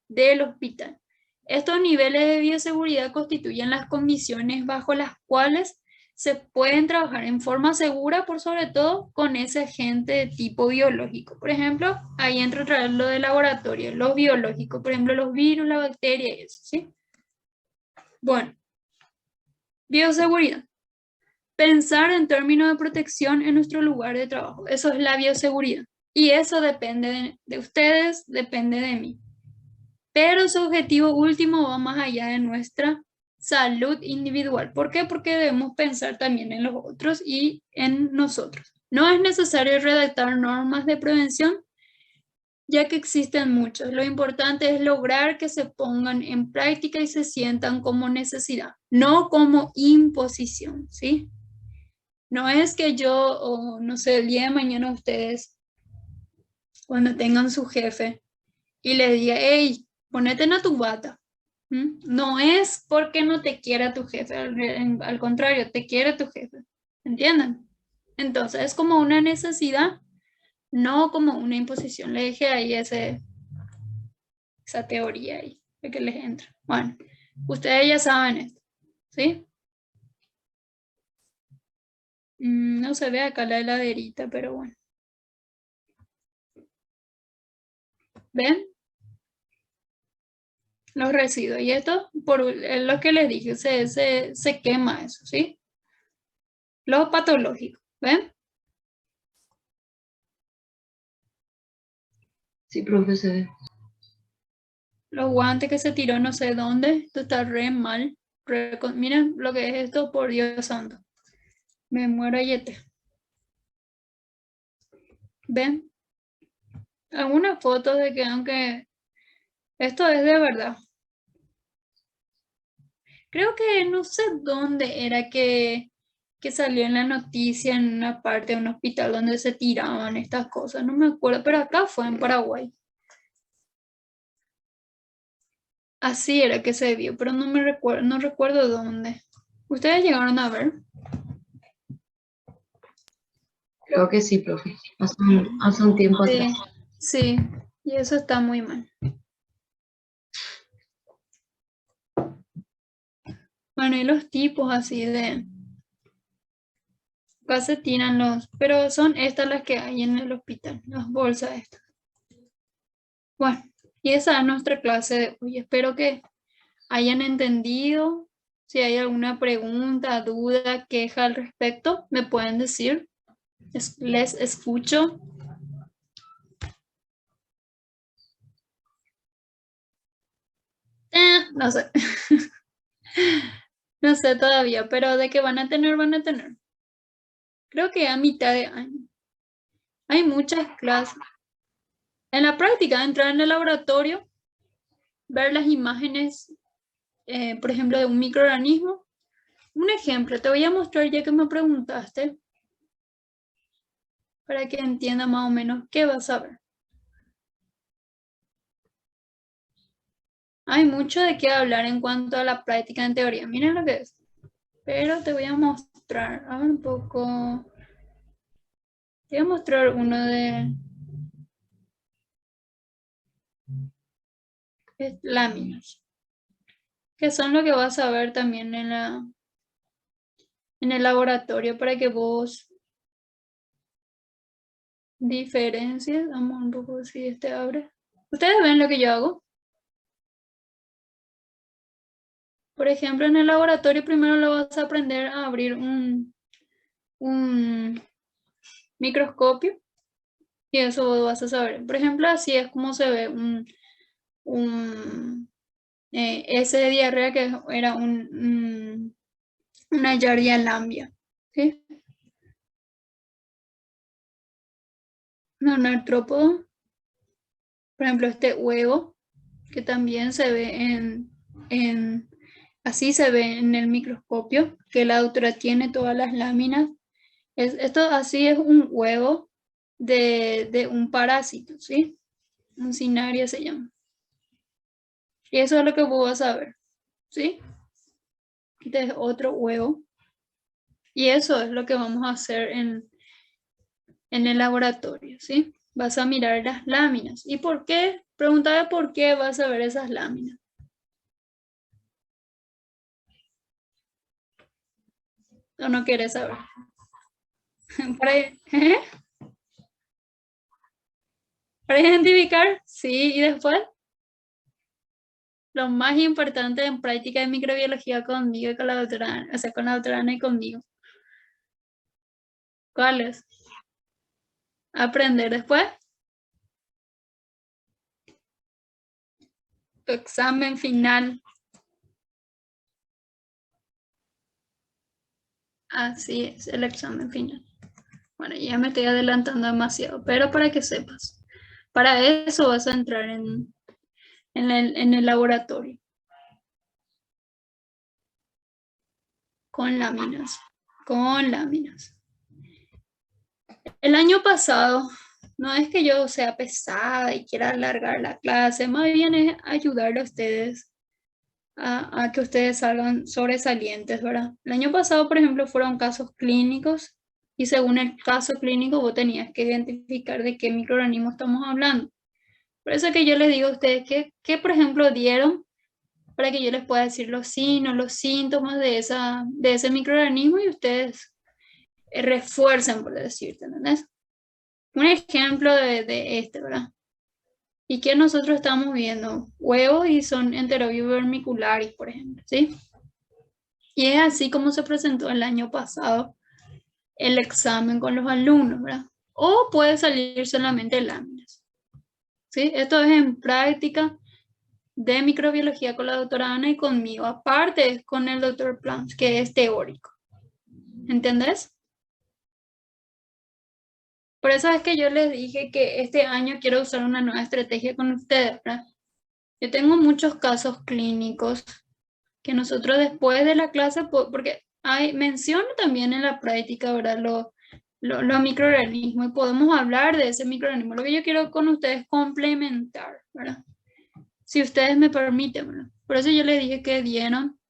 del hospital. Estos niveles de bioseguridad constituyen las condiciones bajo las cuales se pueden trabajar en forma segura, por sobre todo con ese agente de tipo biológico. Por ejemplo, ahí entra otra vez lo de laboratorio, los biológicos, por ejemplo, los virus, la bacteria y eso, ¿sí? Bueno. Bioseguridad. Pensar en términos de protección en nuestro lugar de trabajo. Eso es la bioseguridad. Y eso depende de ustedes, depende de mí. Pero su objetivo último va más allá de nuestra salud individual. ¿Por qué? Porque debemos pensar también en los otros y en nosotros. No es necesario redactar normas de prevención ya que existen muchos. Lo importante es lograr que se pongan en práctica y se sientan como necesidad, no como imposición, ¿sí? No es que yo, o no sé, el día de mañana ustedes, cuando tengan su jefe, y le diga, hey, ponete en tu bata. No es porque no te quiera tu jefe, al contrario, te quiere tu jefe. ¿Entienden? Entonces es como una necesidad, no como una imposición. Le dejé ahí esa teoría ahí, de que les entra. Bueno, ustedes ya saben esto, ¿sí? No se ve acá la heladerita, pero bueno. ¿Ven? Los residuos. Y esto, por lo que les dije, se quema eso, ¿sí? Lo patológico, ¿ven? Sí, profe, se ve. Los guantes que se tiró no sé dónde. Esto está re mal. Miren lo que es esto, por Dios santo. Me muero yete. ¿Ven? Algunas fotos de que aunque esto es de verdad. Creo que no sé dónde era que salió en la noticia en una parte de un hospital donde se tiraban estas cosas. No me acuerdo, pero acá fue en Paraguay. Así era que se vio, pero no recuerdo dónde. ¿Ustedes llegaron a ver? Creo que sí, profe. Hace un tiempo Sí, atrás. sí, y eso está muy mal. Bueno, y los tipos así de... Acá se tiran pero son estas las que hay en el hospital, las bolsas estas. Bueno, y esa es nuestra clase de hoy. Espero que hayan entendido. Si hay alguna pregunta, duda, queja al respecto, me pueden decir. Les escucho. No sé. No sé todavía, pero de que van a tener, van a tener. Creo que a mitad de año. Hay muchas clases. En la práctica, entrar en el laboratorio, ver las imágenes, por ejemplo, de un microorganismo. Un ejemplo, te voy a mostrar ya que me preguntaste, para que entienda más o menos qué vas a ver. Hay mucho de qué hablar en cuanto a la práctica en teoría. Miren lo que es. Pero te voy a mostrar un poco. Te voy a mostrar uno de láminas, que son lo que vas a ver también en el laboratorio para que vos diferencies. Vamos un poco si este abre. ¿Ustedes ven lo que yo hago? Por ejemplo, en el laboratorio primero lo vas a aprender a abrir un microscopio y eso vos vas a saber. Por ejemplo, así es como se ve ese de diarrea que era una Giardia lambia. ¿Sí? Un artrópodo. Por ejemplo, este huevo que también se ve así se ve en el microscopio, que la autora tiene todas las láminas. Esto así es un huevo de un parásito, ¿sí? Un cinaria se llama. Y eso es lo que vos vas a ver, ¿sí? Este es otro huevo. Y eso es lo que vamos a hacer en el laboratorio, ¿sí? Vas a mirar las láminas. ¿Y por qué? Preguntaba por qué vas a ver esas láminas. ¿O no quieres saber? ¿Eh? Para identificar, sí, y después lo más importante en práctica de microbiología conmigo y con la doctora Ana, o sea, con la doctora Ana y conmigo. ¿Cuál es? Aprender después. Tu examen final. Así es, el examen final. Bueno, ya me estoy adelantando demasiado, pero para que sepas. Para eso vas a entrar en el laboratorio. Con láminas. Con láminas. El año pasado, no es que yo sea pesada y quiera alargar la clase, más bien es ayudarle a ustedes a que ustedes salgan sobresalientes, ¿verdad? El año pasado, por ejemplo, fueron casos clínicos y según el caso clínico vos tenías que identificar de qué microorganismo estamos hablando. Por eso que yo les digo a ustedes que por ejemplo, dieron para que yo les pueda decir los signos, los síntomas de ese microorganismo y ustedes refuercen, por decirte, ¿entendés? Un ejemplo de este, ¿verdad? Y que nosotros estamos viendo huevos y son enterobivermiculares, por ejemplo, ¿sí? Y es así como se presentó el año pasado el examen con los alumnos, ¿verdad? O puede salir solamente láminas, ¿sí? Esto es en práctica de microbiología con la doctora Ana y conmigo, aparte con el doctor Plans, que es teórico. ¿Entendés? Por eso es que yo les dije que este año quiero usar una nueva estrategia con ustedes, ¿verdad? Yo tengo muchos casos clínicos que nosotros después de la clase, porque menciono también en la práctica, ¿verdad? Los microorganismos y podemos hablar de ese microorganismo. Lo que yo quiero con ustedes es complementar, ¿verdad? Si ustedes me permiten, ¿verdad? Por eso yo les dije que dieron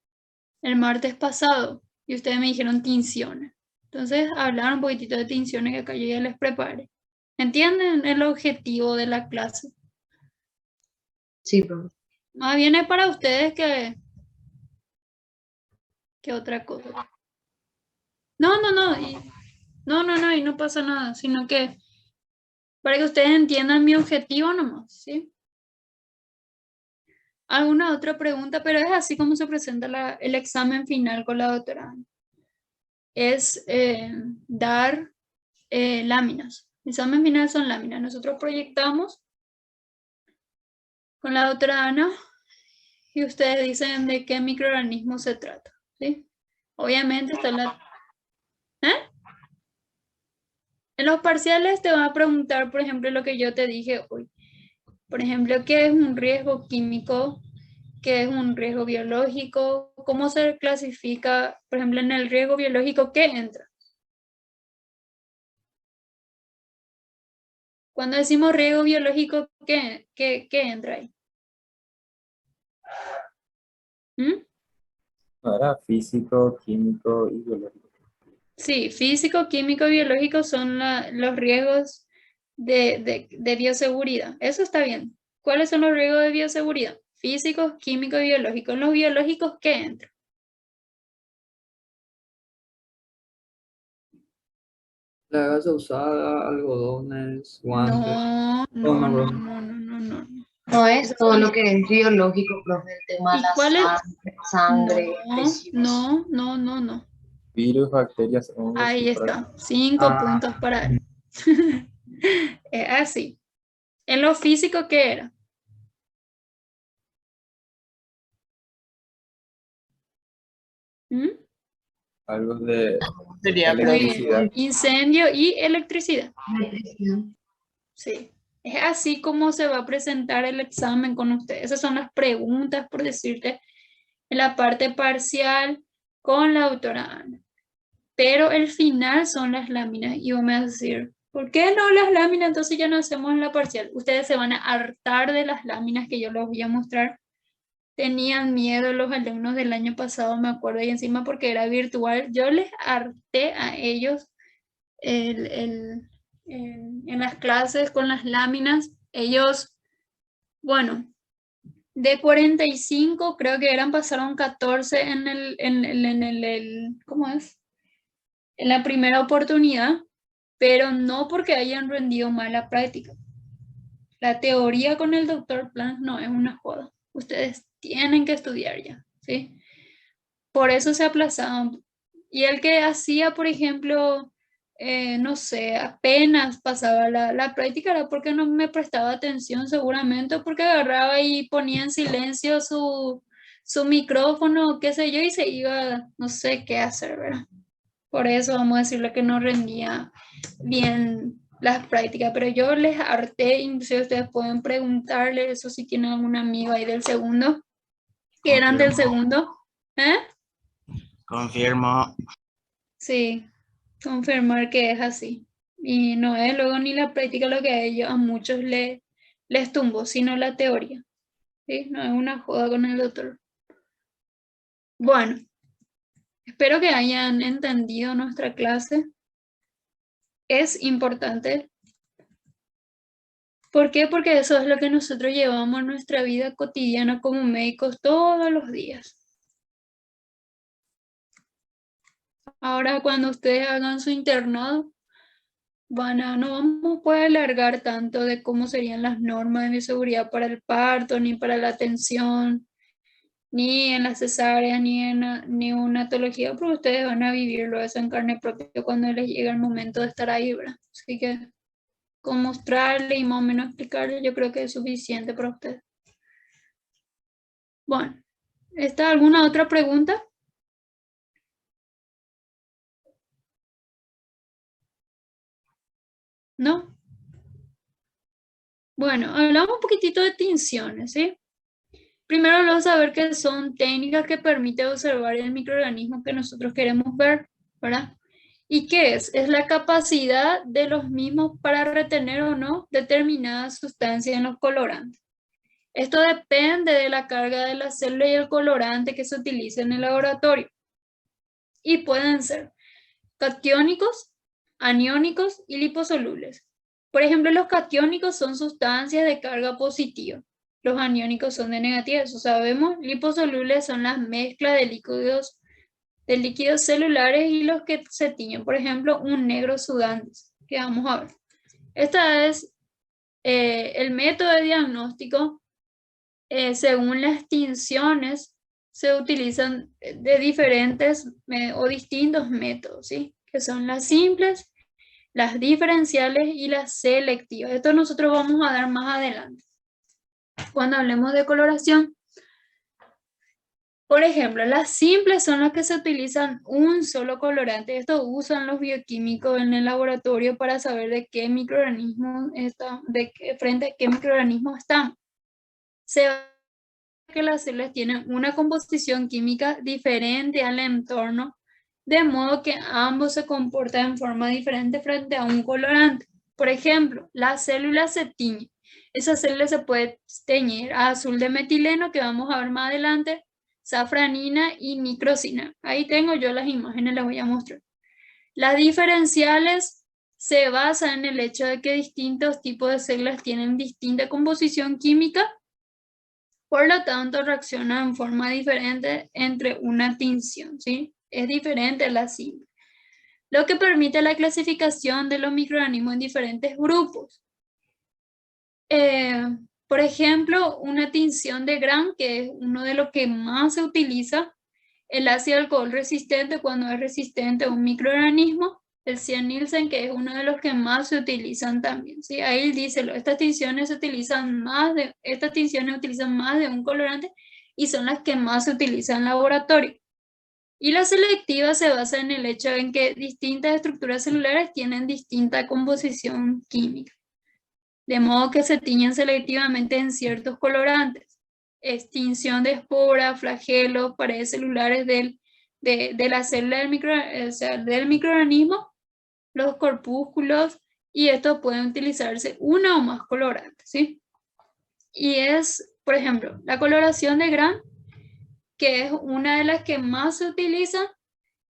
el martes pasado y ustedes me dijeron tinciones. Entonces, hablar un poquitito de tinciones que acá yo ya les preparé. ¿Entienden el objetivo de la clase? Sí, profe. Más bien es para ustedes que otra cosa. No, y no pasa nada, sino que para que ustedes entiendan mi objetivo nomás, ¿sí? ¿Alguna otra pregunta? Pero es así como se presenta el examen final con la doctora. Es dar láminas. El examen final son láminas. Nosotros proyectamos con la doctora Ana y ustedes dicen de qué microorganismo se trata, ¿sí? Obviamente está en los parciales te van a preguntar, por ejemplo, lo que yo te dije hoy. Por ejemplo, ¿qué es un riesgo químico? ¿Qué es un riesgo biológico? ¿Cómo se clasifica, por ejemplo, en el riesgo biológico, qué entra? Cuando decimos riesgo biológico, ¿qué entra ahí? No, era físico, químico y biológico. Sí, físico, químico y biológico son los riesgos de bioseguridad. Eso está bien. ¿Cuáles son los riesgos de bioseguridad? Físicos, químicos y biológicos. En los biológicos, ¿qué entra? Plagas usadas, algodones, guantes. No. No es todo lo que es biológico, profe, el tema de ¿Y la cuál es? sangre, residuos. No. Virus, bacterias, hongos. Ahí y está. 5 puntos para él. Es así. En lo físico, ¿qué era? algo de Sería Muy electricidad. bien. Incendio y electricidad. Electricidad. Sí. Es así como se va a presentar el examen con ustedes. Esas son las preguntas, por decirte, en la parte parcial con la autora Ana. Pero el final son las láminas. Y vos me vas a decir, ¿por qué no las láminas? Entonces ya no hacemos la parcial. Ustedes se van a hartar de las láminas que yo les voy a mostrar. Tenían miedo los alumnos del año pasado, me acuerdo, y encima porque era virtual, yo les harté a ellos en las clases con las láminas. Ellos, bueno, de 45 creo que pasaron 14 ¿cómo es? En la primera oportunidad, pero no porque hayan rendido mal la práctica. La teoría con el doctor Plan no es una joda. Ustedes tienen que estudiar ya, ¿sí? Por eso se aplazaban. Y el que hacía, por ejemplo, no sé, apenas pasaba la práctica era porque no me prestaba atención seguramente, porque agarraba y ponía en silencio su micrófono, qué sé yo, y se iba, no sé qué hacer, ¿verdad? Por eso vamos a decirle que no rendía bien las prácticas, pero yo les harté, inclusive ustedes pueden preguntarle eso si tienen algún amigo ahí del segundo, que eran del segundo. ¿Eh? Confirmo. Sí, confirmar que es así. Y no es luego ni la práctica lo que a ellos, a muchos les tumbó, sino la teoría. ¿Sí? No es una joda con el doctor. Bueno, espero que hayan entendido nuestra clase. Es importante. ¿Por qué? Porque eso es lo que nosotros llevamos en nuestra vida cotidiana como médicos todos los días. Ahora cuando ustedes hagan su internado, no vamos a poder alargar tanto de cómo serían las normas de bioseguridad para el parto, ni para la atención, ni en las cesáreas, ni en neonatología, porque ustedes van a vivirlo eso en carne propia cuando les llegue el momento de estar ahí, ¿verdad? Así que con mostrarle y más o menos explicarle, yo creo que es suficiente para ustedes. Bueno, ¿está alguna otra pregunta? ¿No? Bueno, hablamos un poquitito de tinciones, ¿sí? Primero vamos a ver que son técnicas que permiten observar el microorganismo que nosotros queremos ver, ¿verdad? ¿Y qué es? Es la capacidad de los mismos para retener o no determinadas sustancias en los colorantes. Esto depende de la carga de la célula y el colorante que se utilice en el laboratorio. Y pueden ser catiónicos, aniónicos y liposolubles. Por ejemplo, los catiónicos son sustancias de carga positiva. Los aniónicos son de negativa, eso sabemos. Liposolubles son las mezclas de líquidos celulares y los que se tiñen. Por ejemplo, un negro sudante, que vamos a ver. Este es el método de diagnóstico. Según las tinciones, se utilizan de diferentes o distintos métodos, ¿sí? Que son las simples, las diferenciales y las selectivas. Esto nosotros vamos a dar más adelante, cuando hablemos de coloración. Por ejemplo, las simples son las que se utilizan un solo colorante. Esto usan los bioquímicos en el laboratorio para saber de qué microorganismo frente a qué microorganismo están. Se ve que las células tienen una composición química diferente al entorno, de modo que ambos se comportan en forma diferente frente a un colorante. Por ejemplo, la célula se tiñe. Esa célula se puede teñir a azul de metileno, que vamos a ver más adelante, safranina y nitrosina. Ahí tengo yo las imágenes, les voy a mostrar. Las diferenciales se basan en el hecho de que distintos tipos de células tienen distinta composición química, por lo tanto reaccionan en forma diferente entre una tinción, ¿sí? Es diferente a la simple, lo que permite la clasificación de los microorganismos en diferentes grupos. Por ejemplo, una tinción de Gram, que es uno de los que más se utiliza, el ácido alcohol resistente cuando es resistente a un microorganismo, el Cyan-Nielsen, que es uno de los que más se utilizan también, ¿sí? Ahí dice, estas tinciones utilizan más de un colorante y son las que más se utilizan en laboratorio. Y la selectiva se basa en el hecho en que distintas estructuras celulares tienen distinta composición química, de modo que se tiñen selectivamente en ciertos colorantes. Extinción de esporas, flagelos, paredes celulares de la célula del microorganismo, los corpúsculos, y estos pueden utilizarse una o más colorantes, ¿sí? Y es, por ejemplo, la coloración de Gram, que es una de las que más se utiliza,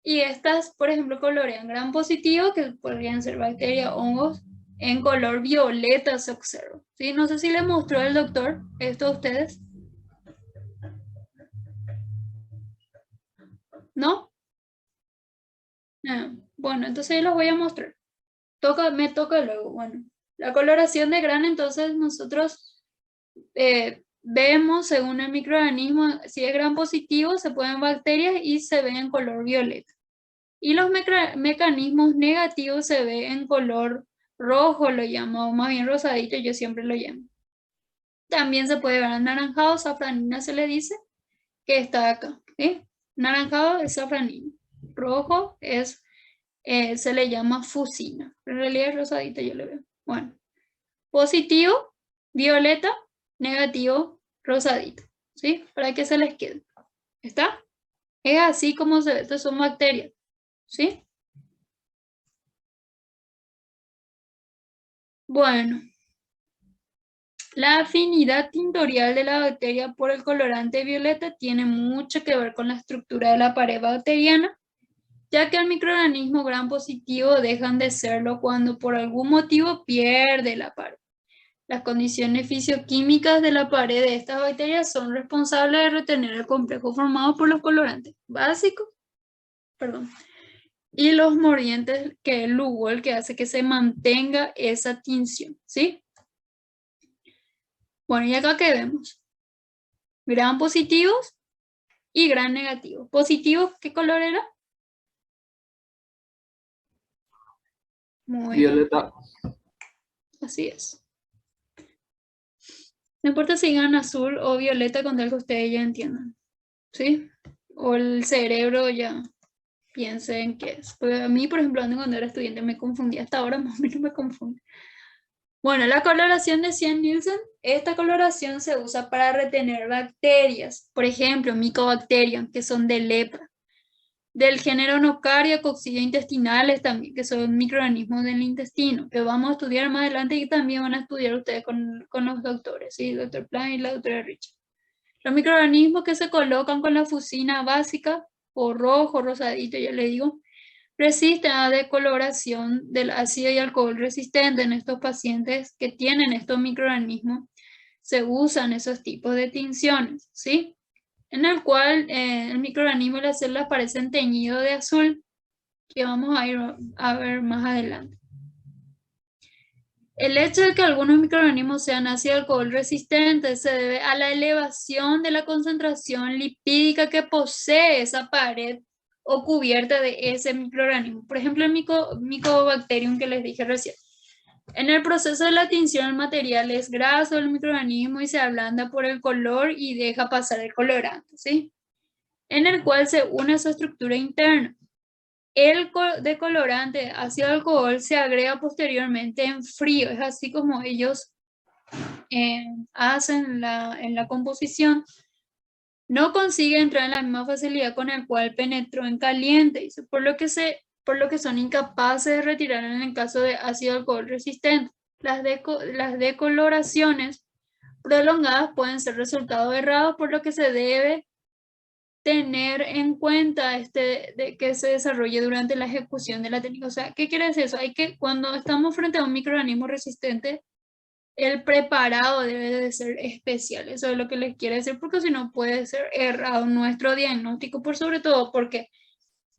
y estas, por ejemplo, colorean Gram positivo, que podrían ser bacterias, hongos, en color violeta se observa, ¿sí? No sé si le mostró el doctor esto a ustedes. ¿No? Bueno, entonces yo los voy a mostrar. Me toca luego. Bueno, la coloración de Gram, entonces nosotros vemos según el microorganismo, si es Gram positivo se pueden bacterias y se ve en color violeta. Y los mecanismos negativos se ve en color rojo, lo llamo, más bien rosadito, yo siempre lo llamo. También se puede ver anaranjado, safranina se le dice, que está acá. ¿Sí? Naranjado es safranina, rojo es se le llama fusina. En realidad es rosadita, yo le veo. Bueno, positivo, violeta, negativo, rosadito. ¿Sí? Para que se les quede. ¿Está? Es así como se ve. Estas son bacterias. ¿Sí? Bueno. La afinidad tintorial de la bacteria por el colorante violeta tiene mucho que ver con la estructura de la pared bacteriana, ya que el microorganismo gram positivo dejan de serlo cuando por algún motivo pierde la pared. Las condiciones fisioquímicas de la pared de estas bacterias son responsables de retener el complejo formado por los colorantes básicos, y los mordientes, que es el Lugol, que hace que se mantenga esa tinción, ¿sí? Bueno, y acá que vemos gram positivos y gram negativos. Positivos, ¿qué color era? Muy bien. Violeta. Así es. No importa si digan azul o violeta con tal que ustedes ya entiendan. ¿Sí? O el cerebro ya piense en qué es. Porque a mí, por ejemplo, cuando era estudiante me confundía. Hasta ahora más o menos me confunde. Bueno, la coloración de Cien-Nielsen. Esta coloración se usa para retener bacterias. Por ejemplo, Mycobacterium, que son de lepra. Del género Nocaria, coccidia intestinales también, que son microorganismos del intestino, que vamos a estudiar más adelante y también van a estudiar ustedes con los doctores, ¿sí? El doctor Plan y la doctora Richard. Los microorganismos que se colocan con la fusina básica, o rojo, rosadito, ya le digo, resisten a decoloración del ácido y alcohol resistente en estos pacientes que tienen estos microorganismos. Se usan esos tipos de tinciones, ¿sí? En el cual el microorganismo y las células parecen teñidos de azul, que vamos a ir a ver más adelante. El hecho de que algunos microorganismos sean ácido alcohol resistentes se debe a la elevación de la concentración lipídica que posee esa pared o cubierta de ese microorganismo. Por ejemplo, el Mycobacterium que les dije recién. En el proceso de la tinción, el material es graso del microorganismo y se ablanda por el color y deja pasar el colorante, ¿sí? En el cual se une a su estructura interna. El decolorante ácido alcohol se agrega posteriormente en frío, es así como ellos hacen en la composición. No consigue entrar en la misma facilidad con el cual penetró en caliente, por lo que son incapaces de retirar en el caso de ácido alcohol resistente. Las decoloraciones prolongadas pueden ser resultados errados, por lo que se debe tener en cuenta de que se desarrolle durante la ejecución de la técnica. O sea, ¿qué quiere decir eso? Cuando estamos frente a un microorganismo resistente, el preparado debe de ser especial. Eso es lo que les quiero decir, porque si no puede ser errado nuestro diagnóstico, por sobre todo porque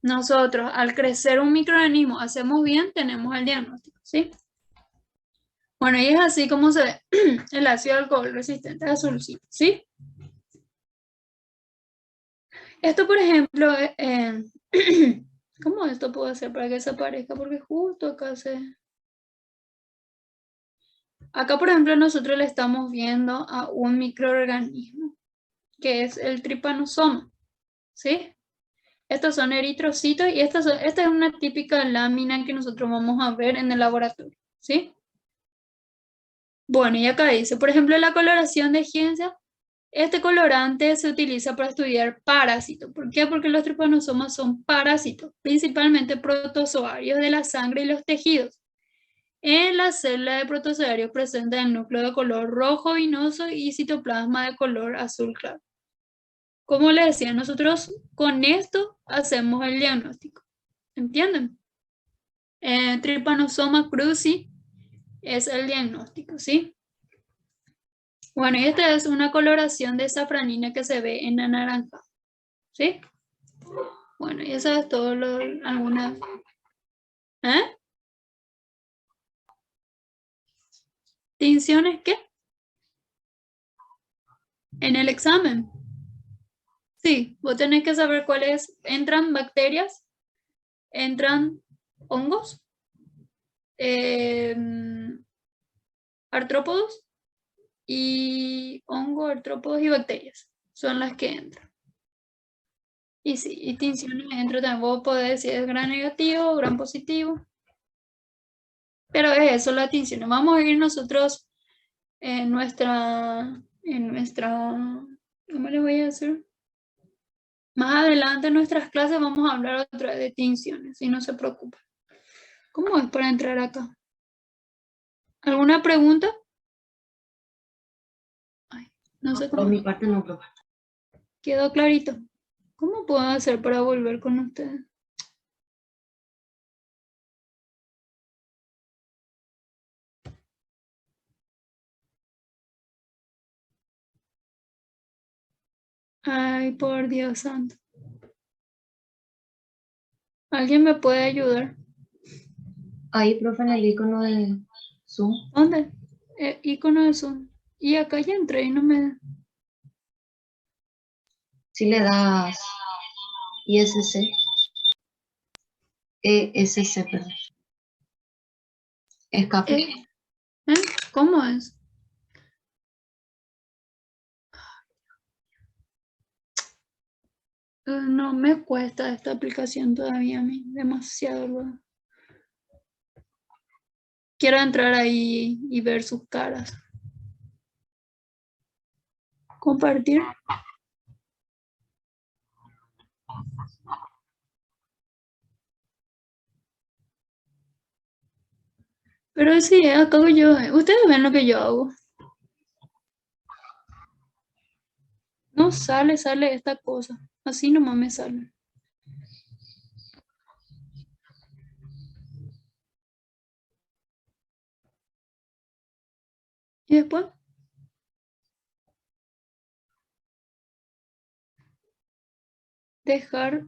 nosotros al crecer un microorganismo hacemos bien, tenemos el diagnóstico, ¿sí? Bueno, y es así como se ve el ácido alcohol resistente a azulcito, ¿sí? Esto, por ejemplo, ¿cómo esto puedo hacer para que desaparezca? Porque justo acá Acá, por ejemplo, nosotros le estamos viendo a un microorganismo, que es el trypanosoma, ¿sí? Estos son eritrocitos y esta es una típica lámina que nosotros vamos a ver en el laboratorio, ¿sí? Bueno, y acá dice, por ejemplo, la coloración de Gienza. Este colorante se utiliza para estudiar parásitos. ¿Por qué? Porque los trypanosomas son parásitos, principalmente protozoarios de la sangre y los tejidos. En la célula de protozoarios presenta el núcleo de color rojo vinoso y citoplasma de color azul claro. Como les decía, nosotros con esto hacemos el diagnóstico. ¿Entienden? Trypanosoma cruzi es el diagnóstico, ¿sí? Bueno, y esta es una coloración de safranina que se ve en anaranjado, ¿sí? Bueno, y eso es todo algunas... ¿Eh? ¿Tinciones qué? En el examen. Sí, vos tenés que saber cuáles. Entran bacterias, entran hongos, artrópodos y artrópodos y bacterias son las que entran. Y sí, y tinciones dentro también vos podés decir es gran negativo o gran positivo. Pero es eso, la tinción. Vamos a ir nosotros ¿cómo le voy a decir? Más adelante en nuestras clases vamos a hablar otra vez de tinciones, y no se preocupen. ¿Cómo es para entrar acá? ¿Alguna pregunta? Ay, no sé Por cómo. mi parte no, profe. Quedó clarito. ¿Cómo puedo hacer para volver con ustedes? Ay, por Dios santo. ¿Alguien me puede ayudar? Ahí, profe, en el icono de Zoom. ¿Dónde? Icono de Zoom. Y acá ya entré y no me... Si le das ISC, ESC, perdón. Escape. ¿Eh? ¿Cómo es? No me cuesta esta aplicación todavía a mí, demasiado luego. Quiero entrar ahí y ver sus caras. Compartir. Pero sí, acabo yo. Ustedes ven lo que yo hago. No sale esta cosa. Así nomás me sale. ¿Y después? Dejar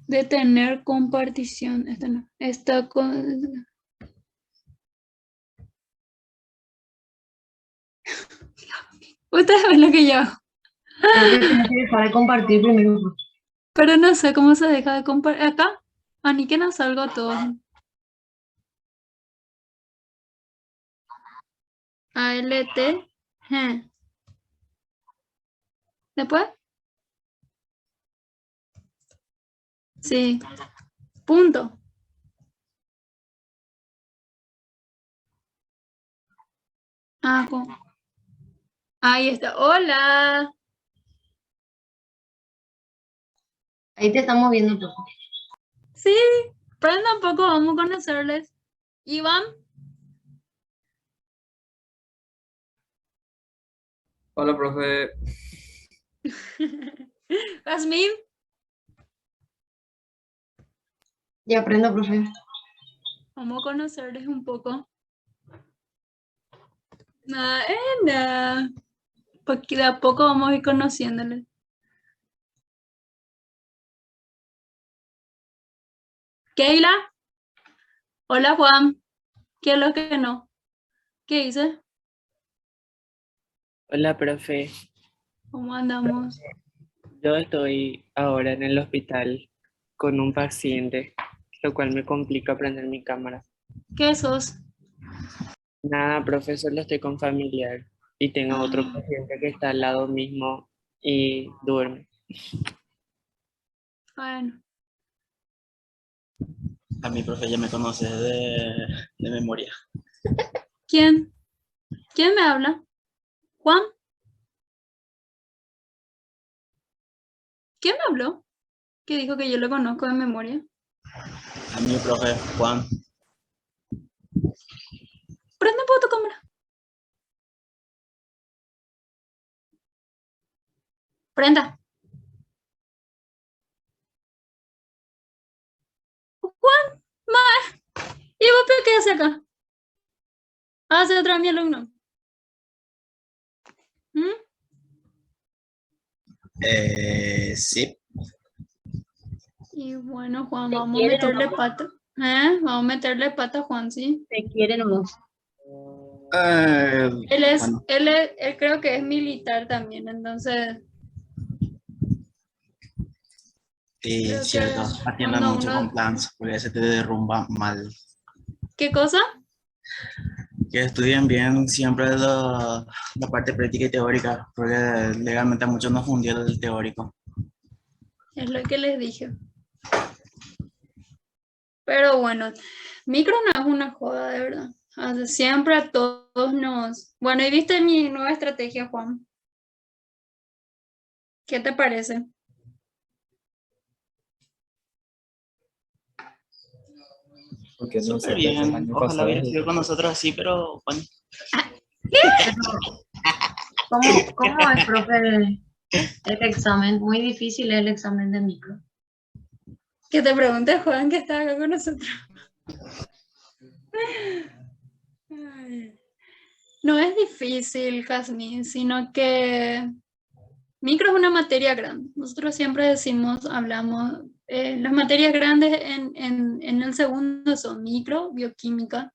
de tener compartición. Esta no. Esta con... Ustedes ven lo que yo hago. Creo que tienes que dejar de compartir primero, profe. Pero no sé cómo se deja de compartir. Acá, a mí que no salgo todo. ALT. Después. Sí. Punto. Ah, ahí está. Hola. Ahí te estamos viendo, profe. Sí, prenda un poco, vamos a conocerles. Iván. Hola, profe. Jazmín. Ya aprendo, profe. Vamos a conocerles un poco. Nada. Porque de a poco vamos a ir conociéndoles. Keila. Hola, Juan. ¿Qué es lo que no? ¿Qué hice? Hola, profe. ¿Cómo andamos? Yo estoy ahora en el hospital con un paciente, lo cual me complica prender mi cámara. ¿Qué sos? Nada, profe, solo estoy con familiar y tengo otro paciente que está al lado mismo y duerme. Bueno. A mi profe ya me conoce de memoria. ¿Quién? ¿Quién me habla? ¿Juan? ¿Quién me habló? Que dijo que yo lo conozco de memoria. A mi profe Juan. Prende un poco tu cámara. Prenda. Juan, ¿y vos qué haces acá? Hace otra vez mi alumno. ¿Mm? Sí. Y bueno, Juan, Te vamos a quiere meterle nomás. pata. Vamos a meterle pata a Juan, ¿sí? Te quiere nomás. Bueno, Él creo que es militar también, entonces sí, creo cierto. que Atiendan cuando mucho uno... con plans, porque se te derrumba mal. ¿Qué cosa? Que estudien bien siempre la parte práctica y teórica, porque legalmente a muchos nos fundió el teórico. Es lo que les dije. Pero bueno, micro no es una joda, de verdad. O sea, siempre a todos nos... Bueno, ¿y viste mi nueva estrategia, Juan? ¿Qué te parece? Porque no sé, Súper desde el bien. año Ojalá pasado. hubiera sido con nosotros así, pero bueno. ¿Cómo es, profe, el examen? Muy difícil es el examen de micro. Que te pregunte Juan, que está acá con nosotros. Ay. No es difícil, Jasmine, sino que micro es una materia grande. Nosotros siempre decimos, hablamos, las materias grandes en el segundo son micro, bioquímica,